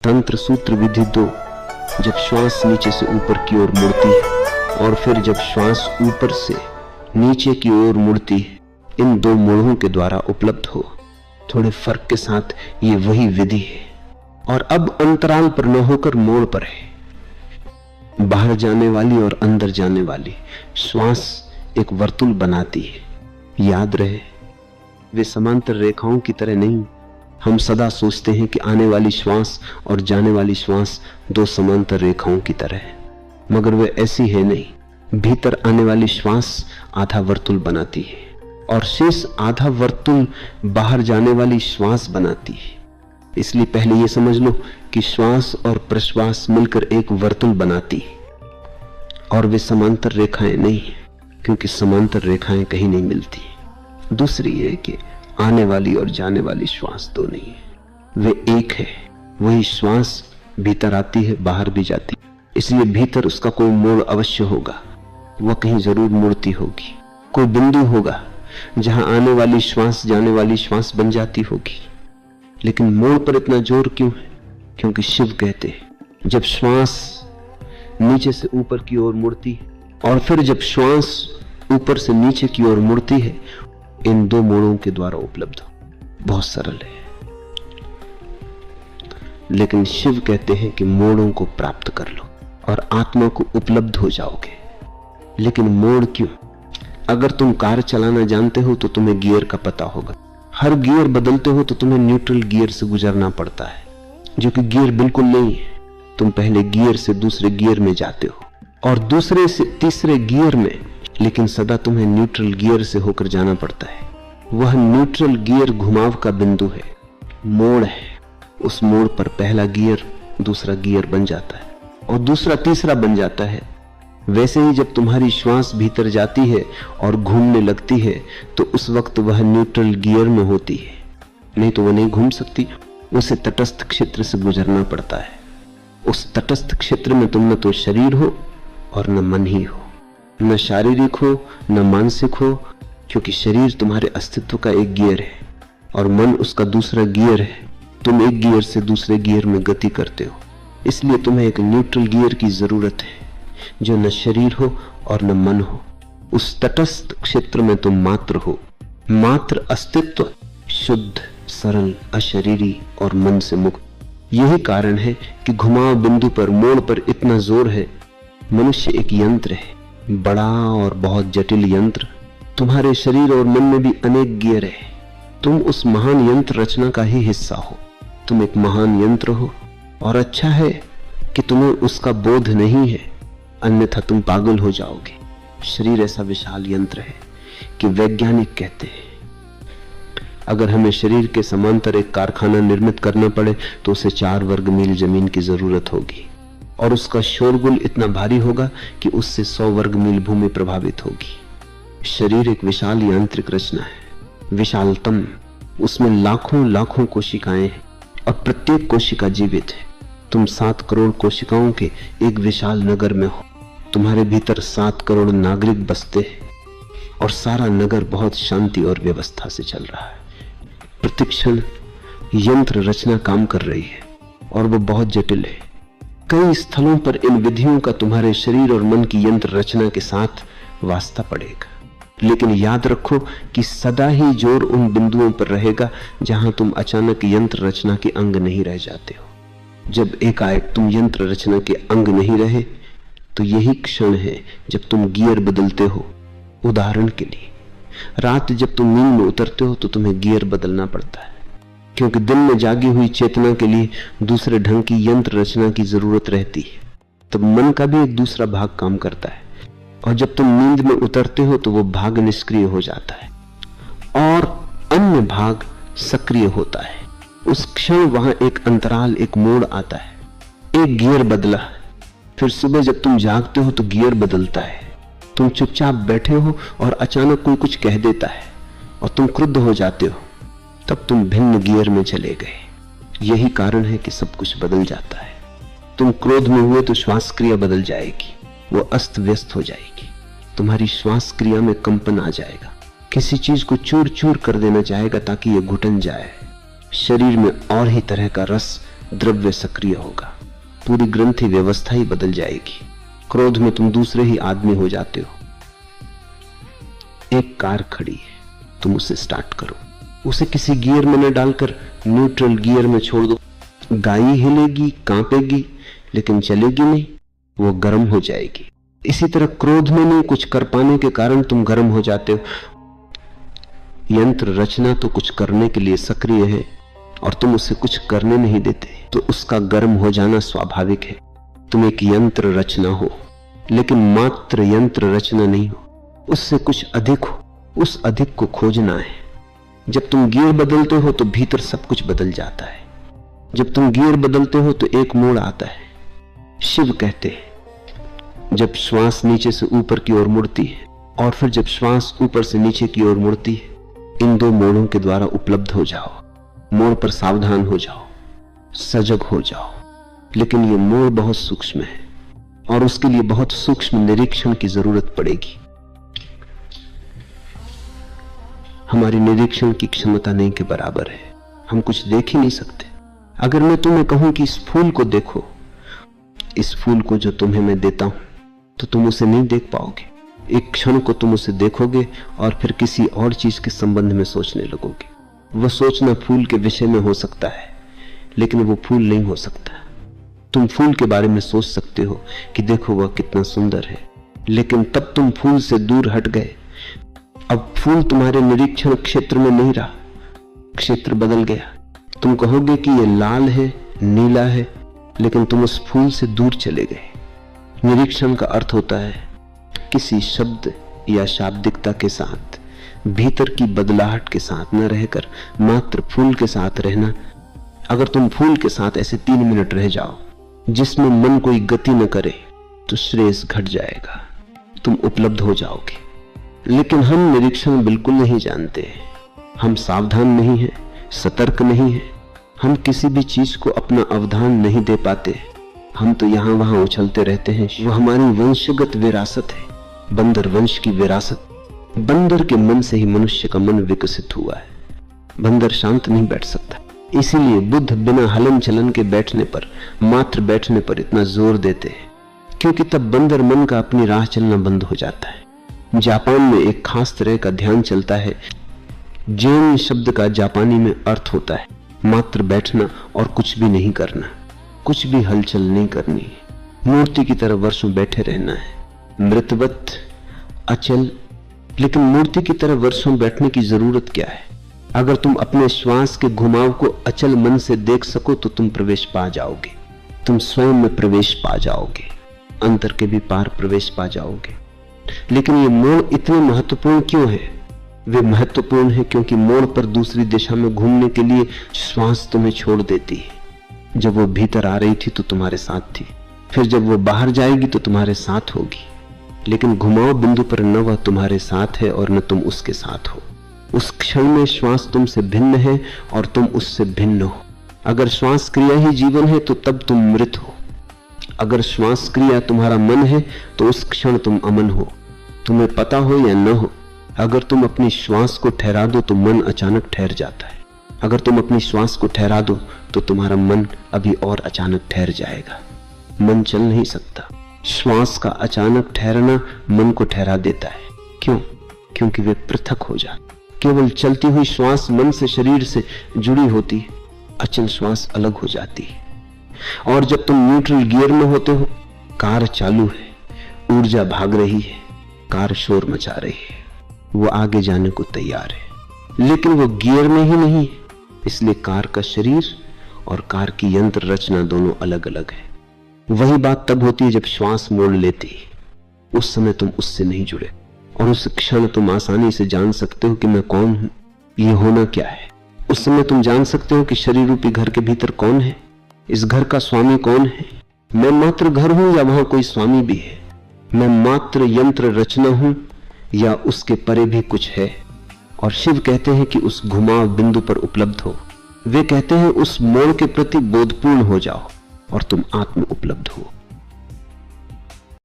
तंत्र सूत्र विधि 2। जब श्वास नीचे से ऊपर की ओर मुड़ती है और फिर जब श्वास ऊपर से नीचे की ओर मुड़ती है, इन दो मोड़ों के द्वारा उपलब्ध हो। थोड़े फर्क के साथ ये वही विधि है और अब अंतराल पर न होकर मोड़ पर है। बाहर जाने वाली और अंदर जाने वाली श्वास एक वर्तुल बनाती है। याद रहे, वे समांतर रेखाओं की तरह नहीं। हम सदा सोचते हैं कि आने वाली श्वास और जाने वाली श्वास दो समांतर रेखाओं की तरह है, मगर वे ऐसी है नहीं। भीतर आने वाली श्वास आधा वर्तुल बनाती है और शेष आधा वर्तुल बाहर जाने वाली श्वास बनाती है। इसलिए पहले यह समझ लो कि श्वास और प्रश्वास मिलकर एक वर्तुल बनाती है और वे समांतर रेखाएं नहीं है, क्योंकि समांतर रेखाएं कहीं नहीं मिलती। दूसरी है कि आने वाली और जाने वाली श्वास दो नहीं है, वे एक है। वही श्वास भीतर आती है, बाहर भी जाती है, इसलिए भीतर उसका कोई मोड़ अवश्य होगा। वह कहीं जरूर मुड़ती होगी। कोई बिंदु होगा जहां आने वाली श्वास जाने वाली श्वास बन जाती होगी। लेकिन मोड़ पर इतना जोर क्यों है? क्योंकि शिव कहते हैं जब श्वास नीचे से ऊपर की ओर मुड़ती है और फिर जब श्वास ऊपर से नीचे की ओर मुड़ती है, इन दो मोड़ों के द्वारा उपलब्ध हो। बहुत सरल है, लेकिन शिव कहते हैं कि मोड़ों को प्राप्त कर लो और आत्मा को उपलब्ध हो जाओगे। लेकिन मोड़ क्यों? अगर तुम कार चलाना जानते हो तो तुम्हें गियर का पता होगा। हर गियर बदलते हो तो तुम्हें न्यूट्रल गियर से गुजरना पड़ता है, जो कि गियर बिल्कुल नहीं है। तुम पहले गियर से दूसरे गियर में जाते हो और दूसरे से तीसरे गियर में, लेकिन सदा तुम्हें न्यूट्रल गियर से होकर जाना पड़ता है। वह न्यूट्रल गियर घुमाव का बिंदु है, मोड़ है। उस मोड़ पर पहला गियर दूसरा गियर बन जाता है और दूसरा तीसरा बन जाता है। वैसे ही जब तुम्हारी श्वास भीतर जाती है और घूमने लगती है तो उस वक्त वह न्यूट्रल गियर में होती है, नहीं तो वह नहीं घूम सकती। उसे तटस्थ क्षेत्र से गुजरना पड़ता है। उस तटस्थ क्षेत्र में तुम न तो शरीर हो और न मन ही हो, न शारीरिक हो न मानसिक हो, क्योंकि शरीर तुम्हारे अस्तित्व का एक गियर है और मन उसका दूसरा गियर है। तुम एक गियर से दूसरे गियर में गति करते हो, इसलिए तुम्हें एक न्यूट्रल गियर की जरूरत है जो न शरीर हो और न मन हो। उस तटस्थ क्षेत्र में तुम मात्र हो, मात्र अस्तित्व, शुद्ध, सरल, अशरीरी और मन से मुक्त। यही कारण है कि घुमाव बिंदु पर, मोड़ पर इतना जोर है। मनुष्य एक यंत्र है, बड़ा और बहुत जटिल यंत्र। तुम्हारे शरीर और मन में भी अनेक गियर है। तुम उस महान यंत्र रचना का ही हिस्सा हो। तुम एक महान यंत्र हो और अच्छा है कि तुम्हें उसका बोध नहीं है, अन्यथा तुम पागल हो जाओगे। शरीर ऐसा विशाल यंत्र है कि वैज्ञानिक कहते हैं अगर हमें शरीर के समांतर एक कारखाना निर्मित करना पड़े तो उसे 4 वर्ग मील जमीन की जरूरत होगी और उसका शोरगुल इतना भारी होगा कि उससे 100 वर्ग मील भूमि प्रभावित होगी। शरीर एक विशाल यांत्रिक रचना है, विशालतम। उसमें लाखों लाखों कोशिकाएं हैं और प्रत्येक कोशिका जीवित है। तुम 7 करोड़ कोशिकाओं के एक विशाल नगर में हो। तुम्हारे भीतर 7 करोड़ नागरिक बसते हैं और सारा नगर बहुत शांति और व्यवस्था से चल रहा है। प्रतिक्षण यंत्र रचना काम कर रही है और वो बहुत जटिल है। कई स्थलों पर इन विधियों का तुम्हारे शरीर और मन की यंत्र रचना के साथ वास्ता पड़ेगा। लेकिन याद रखो कि सदा ही जोर उन बिंदुओं पर रहेगा जहां तुम अचानक यंत्र रचना के अंग नहीं रह जाते हो। जब एकाएक तुम यंत्र रचना के अंग नहीं रहे तो यही क्षण है जब तुम गियर बदलते हो। उदाहरण के लिए, रात जब तुम नींद में उतरते हो तो तुम्हें गियर बदलना पड़ता है, क्योंकि दिन में जागी हुई चेतना के लिए दूसरे ढंग की यंत्र रचना की जरूरत रहती है। तब मन का भी एक दूसरा भाग काम करता है और जब तुम नींद में उतरते हो तो वो भाग निष्क्रिय हो जाता है और अन्य भाग सक्रिय होता है। उस क्षण वहां एक अंतराल, एक मोड़ आता है। एक गियर बदला, फिर सुबह जब तुम जागते हो तो गियर बदलता है। तुम चुपचाप बैठे हो और अचानक कोई कुछ कह देता है और तुम क्रुद्ध हो जाते हो, तब तुम भिन्न गियर में चले गए। यही कारण है कि सब कुछ बदल जाता है। तुम क्रोध में हुए तो श्वास क्रिया बदल जाएगी, वो अस्त व्यस्त हो जाएगी। तुम्हारी श्वास क्रिया में कंपन आ जाएगा, किसी चीज को चूर चूर कर देना चाहेगा ताकि ये घुटन जाए। शरीर में और ही तरह का रस द्रव्य सक्रिय होगा, पूरी ग्रंथि व्यवस्था ही बदल जाएगी। क्रोध में तुम दूसरे ही आदमी हो जाते हो। एक कार खड़ी है, तुम उसे स्टार्ट करो, उसे किसी गियर में न डालकर न्यूट्रल गियर में छोड़ दो। गाड़ी हिलेगी, कांपेगी, लेकिन चलेगी नहीं, वो गर्म हो जाएगी। इसी तरह क्रोध में नहीं कुछ कर पाने के कारण तुम गर्म हो जाते हो। यंत्र रचना तो कुछ करने के लिए सक्रिय है और तुम उसे कुछ करने नहीं देते, तो उसका गर्म हो जाना स्वाभाविक है। तुम एक यंत्र रचना हो, लेकिन मात्र यंत्र रचना नहीं हो, उससे कुछ अधिक हो। उस अधिक को खोजना है। जब तुम गियर बदलते हो तो भीतर सब कुछ बदल जाता है। जब तुम गियर बदलते हो तो एक मोड़ आता है। शिव कहते हैं, जब श्वास नीचे से ऊपर की ओर मुड़ती है और फिर जब श्वास ऊपर से नीचे की ओर मुड़ती है, इन दो मोड़ों के द्वारा उपलब्ध हो जाओ। मोड़ पर सावधान हो जाओ, सजग हो जाओ। लेकिन ये मोड़ बहुत सूक्ष्म है और उसके लिए बहुत सूक्ष्म निरीक्षण की जरूरत पड़ेगी। हमारी निरीक्षण की क्षमता नहीं के बराबर है, हम कुछ देख ही नहीं सकते। अगर मैं तुम्हें कहूं कि इस फूल को देखो, इस फूल को जो तुम्हें मैं देता हूं, तो तुम उसे नहीं देख पाओगे। एक क्षण को तुम उसे देखोगे और फिर किसी और चीज के संबंध में सोचने लगोगे। वह सोचना फूल के विषय में हो सकता है, लेकिन वो फूल नहीं हो सकता। तुम फूल के बारे में सोच सकते हो कि देखो वह कितना सुंदर है, लेकिन तब तुम फूल से दूर हट गए। अब फूल तुम्हारे निरीक्षण क्षेत्र में नहीं रहा, क्षेत्र बदल गया। तुम कहोगे कि यह लाल है, नीला है, लेकिन तुम उस फूल से दूर चले गए। निरीक्षण का अर्थ होता है किसी शब्द या शाब्दिकता के साथ, भीतर की बदलाहट के साथ न रहकर मात्र फूल के साथ रहना। अगर तुम फूल के साथ ऐसे 3 मिनट रह जाओ जिसमें मन कोई गति न करे, तो श्रेयस घट जाएगा, तुम उपलब्ध हो जाओगे। लेकिन हम निरीक्षण बिल्कुल नहीं जानते, हम सावधान नहीं हैं, सतर्क नहीं हैं, हम किसी भी चीज को अपना अवधान नहीं दे पाते। हम तो यहां वहां उछलते रहते हैं। वो हमारी वंशगत विरासत है, बंदर वंश की विरासत। बंदर के मन से ही मनुष्य का मन विकसित हुआ है। बंदर शांत नहीं बैठ सकता, इसीलिए बुद्ध बिना हलन चलन के बैठने पर, मात्र बैठने पर इतना जोर देते हैं, क्योंकि तब बंदर मन का अपनी राह चलना बंद हो जाता है। जापान में एक खास तरह का ध्यान चलता है। जैन शब्द का जापानी में अर्थ होता है मात्र बैठना और कुछ भी नहीं करना, कुछ भी हलचल नहीं करनी, मूर्ति की तरह वर्षों बैठे रहना है, मृतवत, अचल। लेकिन मूर्ति की तरह वर्षों बैठने की जरूरत क्या है? अगर तुम अपने श्वास के घुमाव को अचल मन से देख सको तो तुम प्रवेश पा जाओगे, तुम स्वयं में प्रवेश पा जाओगे, अंतर के भी पार प्रवेश पा जाओगे। लेकिन ये मोड़ इतने महत्वपूर्ण क्यों है? वे महत्वपूर्ण है क्योंकि मोड़ पर दूसरी दिशा में घूमने के लिए श्वास तुम्हें छोड़ देती है। जब वो भीतर आ रही थी तो तुम्हारे साथ थी, फिर जब वो बाहर जाएगी तो तुम्हारे साथ होगी, लेकिन घुमाव बिंदु पर न वह तुम्हारे साथ है और न तुम उसके साथ हो। उस क्षण में श्वास तुमसे भिन्न है और तुम उससे भिन्न हो। अगर श्वास क्रिया ही जीवन है तो तब तुम मृत हो। अगर श्वास क्रिया तुम्हारा मन है तो उस क्षण तुम अमन हो, तुम्हें पता हो या न हो। अगर तुम अपनी श्वास को ठहरा दो तो मन अचानक ठहर जाता है। अगर तुम अपनी श्वास को ठहरा दो तो तुम्हारा मन अभी और अचानक ठहर जाएगा। मन चल नहीं सकता, श्वास का अचानक ठहरना मन को ठहरा देता है। क्यों? क्योंकि वे पृथक हो जाते। केवल चलती हुई श्वास मन से, शरीर से जुड़ी होती है, अचल श्वास अलग हो जाती है। और जब तुम न्यूट्रल गियर में होते हो, कार चालू है, ऊर्जा भाग रही है, कार शोर मचा रही है, वो आगे जाने को तैयार है, लेकिन वो गियर में ही नहीं है। इसलिए कार का शरीर और कार की यंत्र रचना दोनों अलग अलग है। वही बात तब होती है जब श्वास मोड़ लेती है। उस समय तुम उससे नहीं जुड़े और उस क्षण तुम आसानी से जान सकते हो कि मैं कौन हूं, ये होना क्या है। उस समय तुम जान सकते हो कि शरीर रूपी घर के भीतर कौन है, इस घर का स्वामी कौन है। मैं मात्र घर हूं या वहां कोई स्वामी भी है? मैं मात्र यंत्र रचना हूं या उसके परे भी कुछ है? और शिव कहते हैं कि उस घुमाव बिंदु पर उपलब्ध हो। वे कहते हैं उस मोड़ के प्रति बोधपूर्ण हो जाओ और तुम आत्म उपलब्ध हो।